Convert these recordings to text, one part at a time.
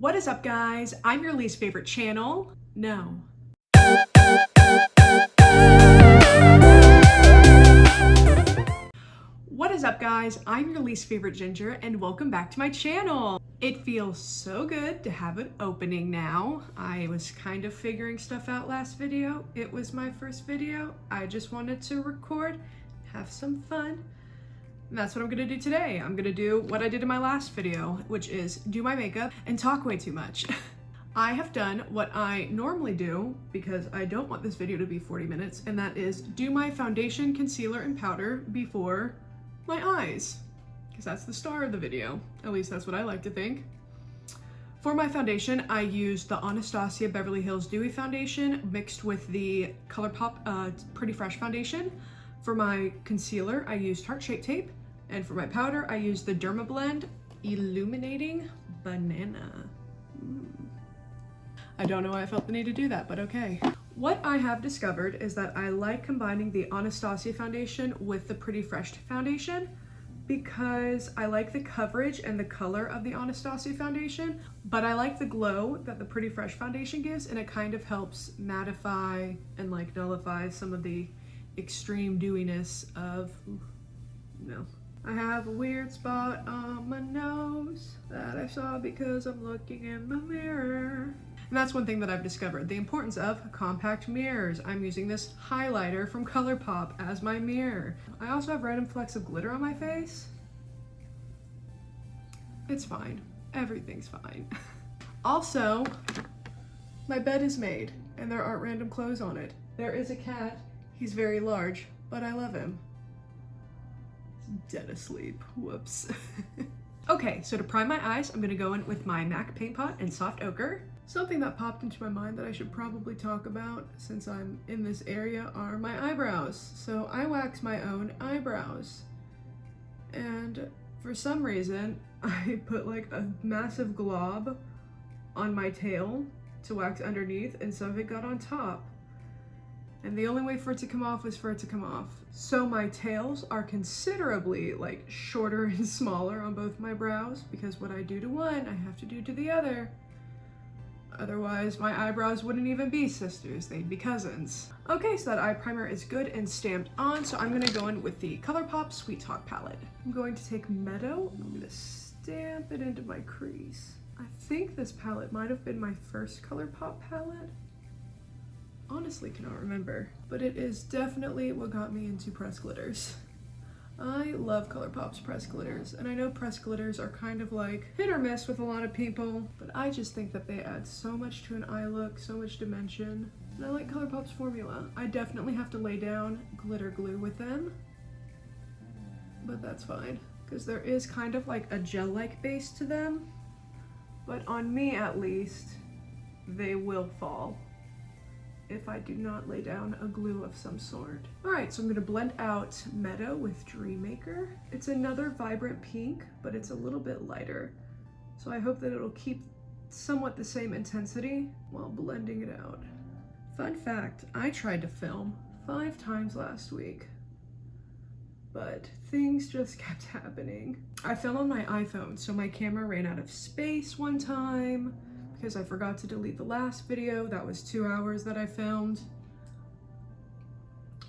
What is up, guys? I'm your least favorite channel. No. What is up, guys? I'm your least favorite Ginger, and welcome back to my channel. It feels so good to have an opening now. I was kind of figuring stuff out last video. It was my first video. I just wanted to record, have some fun. And that's what I'm gonna do today. I'm gonna do what I did in my last video, which is do my makeup and talk way too much. I have done what I normally do because I don't want this video to be 40 minutes, and that is do my foundation, concealer, and powder before my eyes, because that's the star of the video. At least that's what I like to think. For my foundation, I used the Anastasia Beverly Hills Dewy Foundation mixed with the ColourPop Pretty Fresh Foundation. For my concealer, I used Heart Shape Tape. And for my powder, I used the Dermablend Illuminating Banana. I don't know why I felt the need to do that, but okay. What I have discovered is that I like combining the Anastasia foundation with the Pretty Fresh foundation because I like the coverage and the color of the Anastasia foundation, but I like the glow that the Pretty Fresh foundation gives, and it kind of helps mattify and like nullify some of the extreme dewiness of, no. I have a weird spot on my nose that I saw because I'm looking in the mirror. And that's one thing that I've discovered, the importance of compact mirrors. I'm using this highlighter from ColourPop as my mirror. I also have random flecks of glitter on my face. It's fine. Everything's fine. Also, my bed is made and there aren't random clothes on it. There is a cat. He's very large, but I love him. Dead asleep. Whoops. Okay, so to prime my eyes, I'm gonna go in with my MAC Paint Pot and Soft Ochre. Something that popped into my mind that I should probably talk about since I'm in this area are my eyebrows. So I wax my own eyebrows. And for some reason, I put like a massive glob on my tail to wax underneath, and some of it got on top. And the only way for it to come off was for it to come off. So my tails are considerably like shorter and smaller on both my brows because what I do to one, I have to do to the other. Otherwise, my eyebrows wouldn't even be sisters, they'd be cousins. Okay, so that eye primer is good and stamped on, so I'm gonna go in with the ColourPop Sweet Talk palette. I'm going to take Meadow, I'm gonna stamp it into my crease. I think this palette might have been my first ColourPop palette. Honestly cannot remember, but it is definitely what got me into pressed glitters. I love ColourPop's pressed glitters, and I know pressed glitters are kind of like hit or miss with a lot of people, but I just think that they add so much to an eye look, so much dimension, and I like ColourPop's formula. I definitely have to lay down glitter glue with them, but that's fine, because there is kind of like a gel-like base to them, but on me at least, they will fall if I do not lay down a glue of some sort. All right, so I'm gonna blend out Meadow with Dreammaker. It's another vibrant pink, but it's a little bit lighter. So I hope that it'll keep somewhat the same intensity while blending it out. Fun fact, I tried to film 5 times last week, but things just kept happening. I filmed on my iPhone, so my camera ran out of space one time, because I forgot to delete the last video. That was 2 hours that I filmed.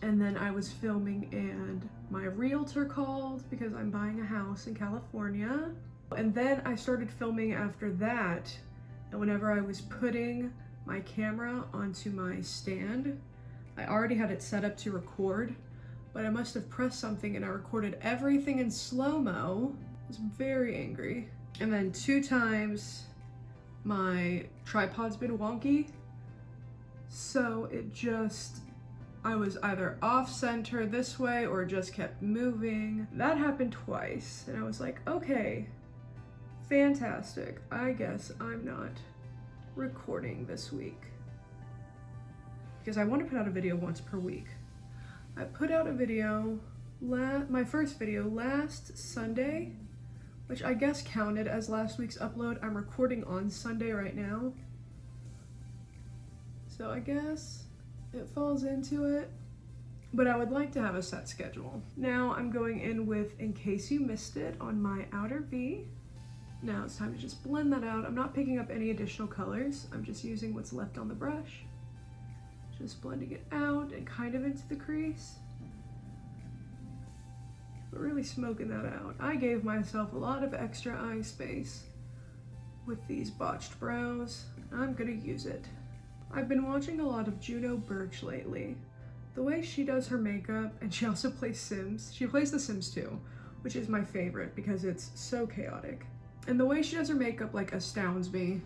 And then I was filming and my realtor called because I'm buying a house in California. And then I started filming after that. And whenever I was putting my camera onto my stand, I already had it set up to record, but I must have pressed something and I recorded everything in slow-mo. I was very angry. And then 2 times, my tripod's been wonky, so it just, I was either off center this way or just kept moving. That happened twice, and I was like, okay, fantastic. I guess I'm not recording this week. Because I want to put out a video once per week. I put out a video, my first video last Sunday, which I guess counted as last week's upload. I'm recording on Sunday right now, so I guess it falls into it, but I would like to have a set schedule. Now I'm going in with In Case You Missed It on my outer V. Now it's time to just blend that out. I'm not picking up any additional colors. I'm just using what's left on the brush. Just blending it out and kind of into the crease. But really smoking that out. I gave myself a lot of extra eye space with these botched brows. I'm gonna use it. I've been watching a lot of Juno Birch lately. The way she does her makeup, and she also plays Sims. She plays The Sims 2, which is my favorite because it's so chaotic. And the way she does her makeup like astounds me.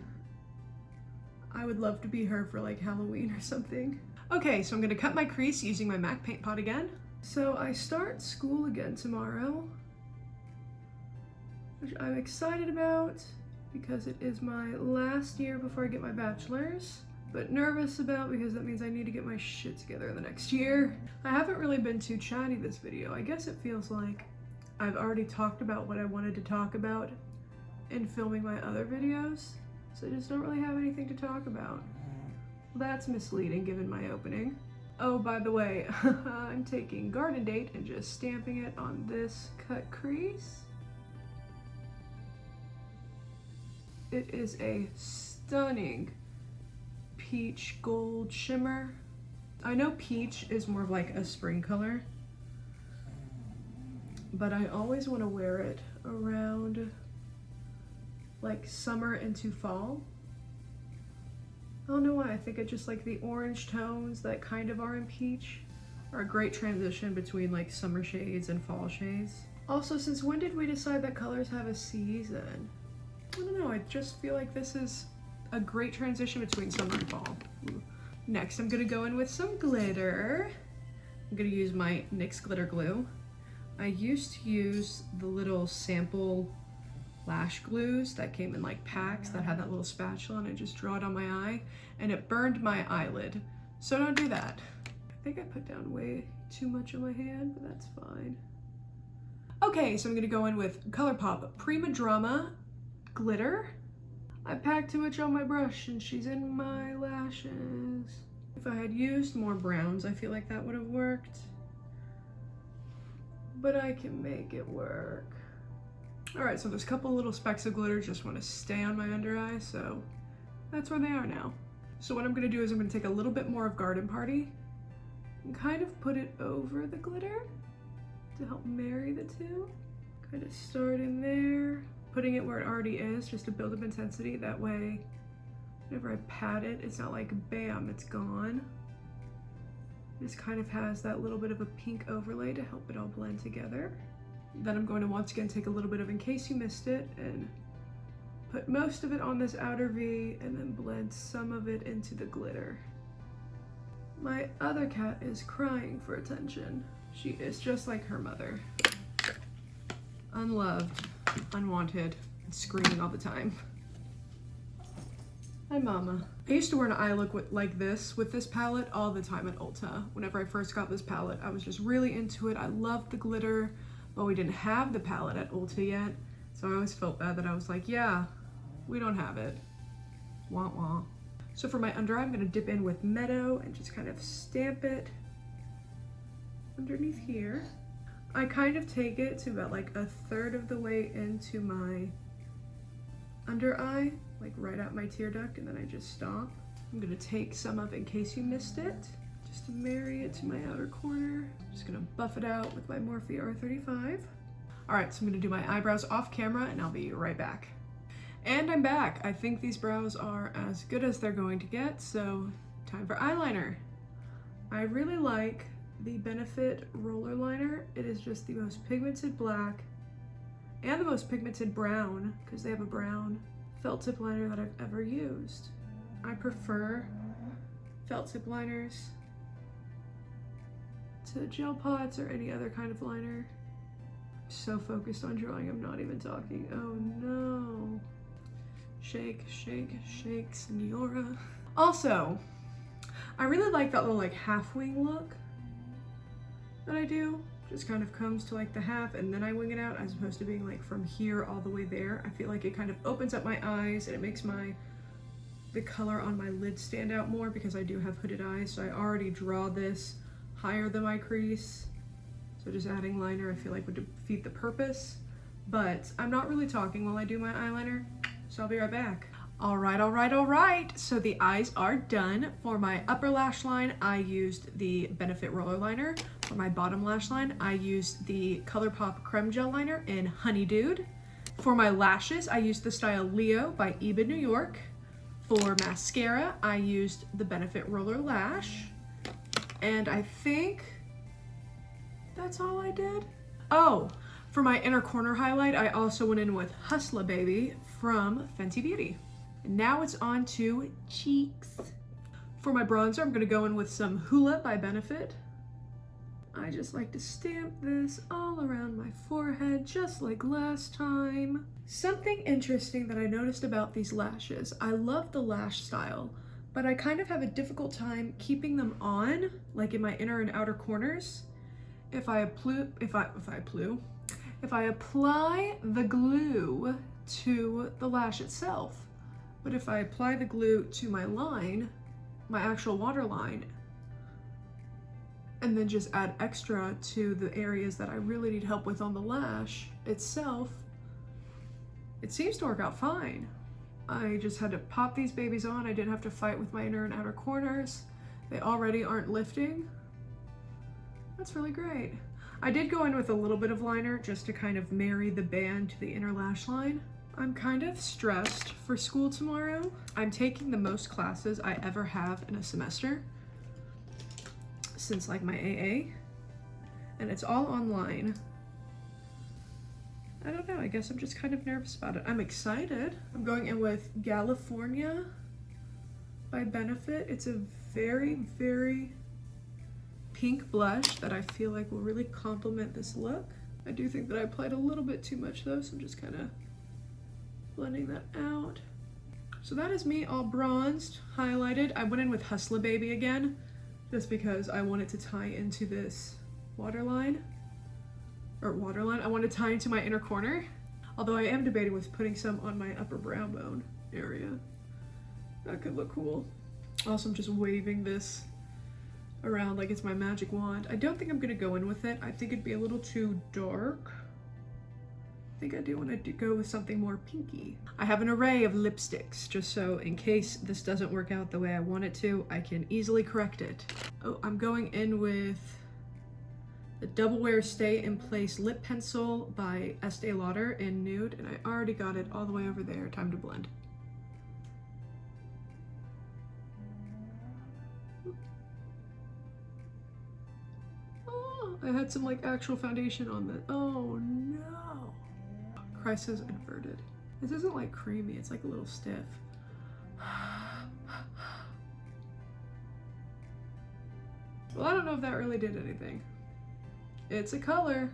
I would love to be her for like Halloween or something. Okay, so I'm gonna cut my crease using my MAC paint pot again. So I start school again tomorrow, which I'm excited about because it is my last year before I get my bachelor's, but nervous about because that means I need to get my shit together the next year. I haven't really been too chatty this video. I guess it feels like I've already talked about what I wanted to talk about in filming my other videos, so I just don't really have anything to talk about. Well, that's misleading given my opening. Oh, by the way, I'm taking Garden Date and just stamping it on this cut crease. It is a stunning peach gold shimmer. I know peach is more of like a spring color, but I always want to wear it around like summer into fall. I don't know why, I think I just like the orange tones that kind of are in peach are a great transition between like summer shades and fall shades. Also, since when did we decide that colors have a season? I don't know, I just feel like this is a great transition between summer and fall. Ooh. Next, I'm gonna go in with some glitter. I'm gonna use my NYX glitter glue. I used to use the little sample lash glues that came in like packs that had that little spatula, and I just draw it on my eye and it burned my eyelid. So don't do that. I think I put down way too much on my hand, but that's fine. Okay, so I'm gonna go in with ColourPop Prima Drama glitter. I packed too much on my brush and she's in my lashes. If I had used more browns, I feel like that would have worked, but I can make it work. All right, so there's a couple little specks of glitter just want to stay on my under eye, so that's where they are now. So what I'm gonna do is I'm gonna take a little bit more of Garden Party and kind of put it over the glitter to help marry the two. Kind of start in there, putting it where it already is just to build up intensity. That way, whenever I pat it, it's not like bam, it's gone. It just kind of has that little bit of a pink overlay to help it all blend together. Then I'm going to once again take a little bit of In Case You Missed It and put most of it on this outer V and then blend some of it into the glitter. My other cat is crying for attention. She is just like her mother. Unloved, unwanted, and screaming all the time. Hi, Mama. I used to wear an eye look like this with this palette all the time at Ulta. Whenever I first got this palette, I was just really into it. I loved the glitter. But we didn't have the palette at Ulta yet, so I always felt bad that I was like, yeah, we don't have it. Wah wah. So for my under eye, I'm gonna dip in with Meadow and just kind of stamp it underneath here. I kind of take it to about like a third of the way into my under eye, like right at my tear duct, and then I just stop. I'm gonna take some of In Case You Missed It, just to marry it to my outer corner. Just gonna buff it out with my Morphe R35. All right, so I'm gonna do my eyebrows off camera and I'll be right back. And I'm back. I think these brows are as good as they're going to get, so time for eyeliner. I really like the Benefit roller liner. It is just the most pigmented black and the most pigmented brown, because they have a brown felt tip liner that I've ever used. I prefer felt tip liners to gel pots or any other kind of liner. I'm so focused on drawing, I'm not even talking. Oh no. Shake, shake, shake, senora. Also, I really like that little like half wing look that I do. Just kind of comes to like the half and then I wing it out, as opposed to being like from here all the way there. I feel like it kind of opens up my eyes and it makes the color on my lid stand out more, because I do have hooded eyes, so I already draw this higher than my crease. So just adding liner I feel like would defeat the purpose. but I'm not really talking while I do my eyeliner, so I'll be right back. All right. So the eyes are done. For my upper lash line, I used the Benefit Roller Liner. For my bottom lash line, I used the ColourPop Creme Gel Liner in Honey Dude. For my lashes, I used the style Leo by Ebin New York. For mascara, I used the Benefit Roller Lash. And I think that's all I did. Oh, for my inner corner highlight, I also went in with Hustla Baby from Fenty Beauty. And now it's on to cheeks. For my bronzer, I'm gonna go in with some Hoola by Benefit. I just like to stamp this all around my forehead, just like last time. Something interesting that I noticed about these lashes, I love the lash style, but I kind of have a difficult time keeping them on, like in my inner and outer corners. If I apply the glue to the lash itself. But if I apply the glue to my line, my actual waterline, and then just add extra to the areas that I really need help with on the lash itself, it seems to work out fine. I just had to pop these babies on. I didn't have to fight with my inner and outer corners. They already aren't lifting. That's really great. I did go in with a little bit of liner just to kind of marry the band to the inner lash line. I'm kind of stressed for school tomorrow. I'm taking the most classes I ever have in a semester since like my AA, and it's all online. I don't know, I guess I'm just kind of nervous about it. I'm excited. I'm going in with California by Benefit. It's a very, very pink blush that I feel like will really complement this look. I do think that I applied a little bit too much though, so I'm just kind of blending that out. So that is me all bronzed, highlighted. I went in with Hustla Baby again, just because I wanted to tie into this waterline. I want to tie into my inner corner. Although I am debating with putting some on my upper brow bone area. That could look cool. Also, I'm just waving this around like it's my magic wand. I don't think I'm gonna go in with it. I think it'd be a little too dark. I think I do want to go with something more pinky. I have an array of lipsticks, just so in case this doesn't work out the way I want it to, I can easily correct it. Oh, I'm going in with the Double Wear Stay in Place Lip Pencil by Estee Lauder in Nude, and I already got it all the way over there. Time to blend. Oh, I had some like actual foundation on the, oh no. Crease is inverted. This isn't like creamy, it's like a little stiff. Well, I don't know if that really did anything. It's a color.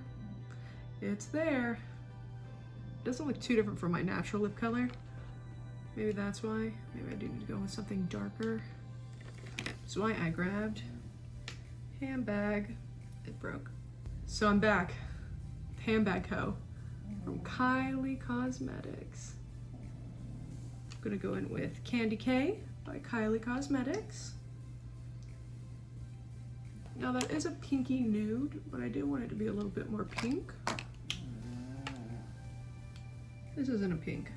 It's there. It doesn't look too different from my natural lip color. Maybe that's why. Maybe I do need to go with something darker. That's why I grabbed Handbag. It broke. So I'm back. Handbag Co. from Kylie Cosmetics. I'm gonna go in with Candy K by Kylie Cosmetics. Now that is a pinky nude, but I do want it to be a little bit more pink. This isn't a pink.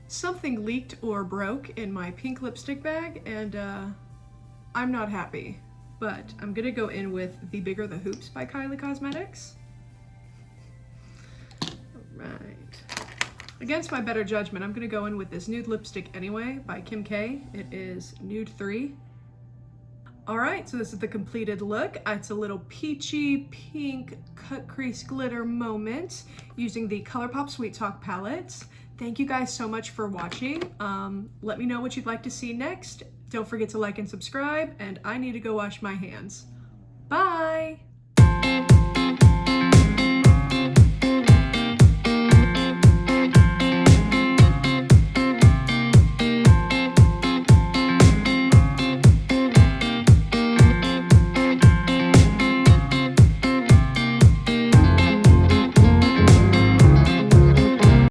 Something leaked or broke in my pink lipstick bag, and I'm not happy. But I'm gonna go in with The Bigger the Hoops by Kylie Cosmetics. Alright. Against my better judgment, I'm gonna go in with this nude lipstick anyway by Kim K. It is Nude 3. Alright, so this is the completed look. It's a little peachy pink cut crease glitter moment using the ColourPop Sweet Talk palette. Thank you guys so much for watching. Let me know what you'd like to see next. Don't forget to like and subscribe, and I need to go wash my hands. Bye!